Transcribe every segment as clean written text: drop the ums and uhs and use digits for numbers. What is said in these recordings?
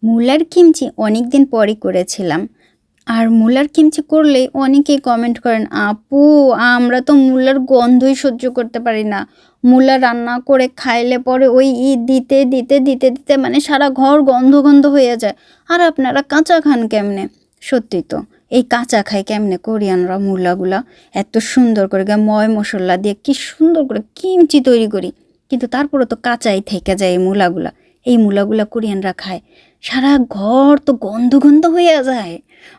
মূলার কিমচি অনেক দিন পরই করেছিলাম। আর মূলার কিমচি করলে অনেকেই কমেন্ট করেন, আপু আমরা তো মূলার গন্ধই সহ্য করতে পারি না। মূলা রান্না করে খাইলে পরে ওই দিতে দিতে দিতে দিতে মানে সারা ঘর গন্ধ গন্ধ হয়ে যায়। আর আপনারা কাঁচা খান কেমনে? সত্যি তো, এই কাঁচা খায় কেমনে কোরিয়ানরা মূলাগুলা? এত সুন্দর করে ময় মশলা দিয়ে কি সুন্দর করে কিমচি তৈরি করি, কিন্তু তারপরে তো কাঁচাই থেকে যায় এই মূলাগুলা। এই মূলাগুলা কোরিয়ানরা খায়, সারা ঘর তো গন্ধ গন্ধ হয়ে যায়।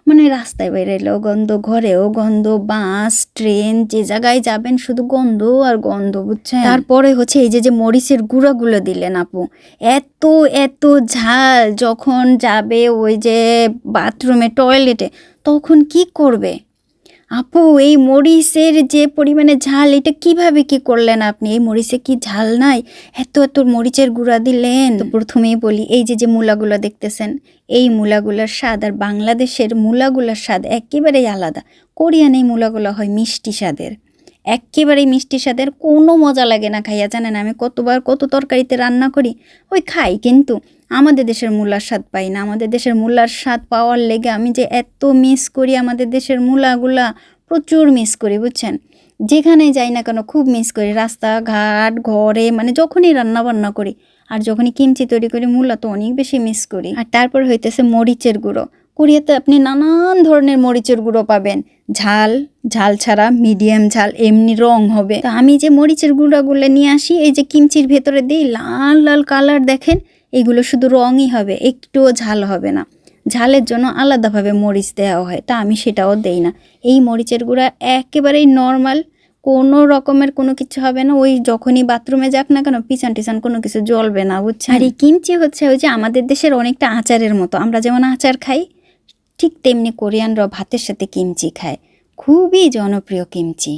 মানে রাস্তায় বেরোলেও গন্ধ, ঘরেও গন্ধ, বাস ট্রেন যে জায়গায় যাবেন শুধু গন্ধ আর গন্ধ, বুঝছেন? তারপরে হচ্ছে এই যে মরিচের গুঁড়াগুলো দিলেন আপু, এত এত ঝাল। যখন যাবে ওই যে বাথরুমে টয়লেটে, তখন কি করবে? আপু এই মরিচের যে পরিমাণে ঝাল, এটা কিভাবে কি করলেন আপনি? এই মরিচে কি ঝাল নাই? এত এত মরিচের গুঁড়া দিলেন। তো প্রথমেই বলি, এই যে মূলাগুলো দেখতেছেন, এই মূলাগুলার স্বাদ আর বাংলাদেশের মূলাগুলার স্বাদ একেবারেই আলাদা। কোরিয়ান এই মূলাগুলো হয় মিষ্টি স্বাদের, একেবারেই মিষ্টি স্বাদের। কোনো মজা লাগে না খাইয়া, জানেন আমি কতবার কত তরকারিতে রান্না করি, ওই খাই, কিন্তু আমাদের দেশের মূলার স্বাদ পাই না। আমাদের দেশের মূলার স্বাদ পাওয়ার লেগে আমি যে এত মিস করি আমাদের দেশের মূলাগুলা, প্রচুর মিস করি, বুঝছেন? যেখানে যাই না কেন খুব মিস করি, রাস্তাঘাট ঘরে, মানে যখনই রান্না বান্না করি আর যখনই কিমচি তৈরি করি, মূলা তো অনেক বেশি মিস করি। আর তারপর হইতেছে মরিচের গুঁড়ো। কোরিয়াতে আপনি নানান ধরনের মরিচের গুঁড়ো পাবেন, ঝাল, ঝাল ছাড়া, মিডিয়াম ঝাল, এমনি রং হবে। তো আমি যে মরিচের গুঁড়াগুলো নিয়ে আসি, এই যে কিমচির ভেতরে দিই, লাল লাল কালার দেখেন, এগুলো শুধু রঙই হবে, একটুও ঝাল হবে না। ঝালের জন্য আলাদাভাবে মরিচ দেওয়া হয়, তা আমি সেটাও দেই না। এই মরিচের গুঁড়া একেবারেই নর্মাল, কোনো রকমের কোনো কিছু হবে না। ওই যখনই বাথরুমে যাক না কেন, পিছন টিছন কোনো কিছু জ্বলবে না, বুঝছেন? আর এই কিমচি হচ্ছে ওই যে আমাদের দেশের অনেকটা আচারের মতো। আমরা যেমন আচার খাই, ঠিক তেমনি কোরিয়ানরা ভাতের সাথে কিমচি খায়। খুবই জনপ্রিয় কিমচি।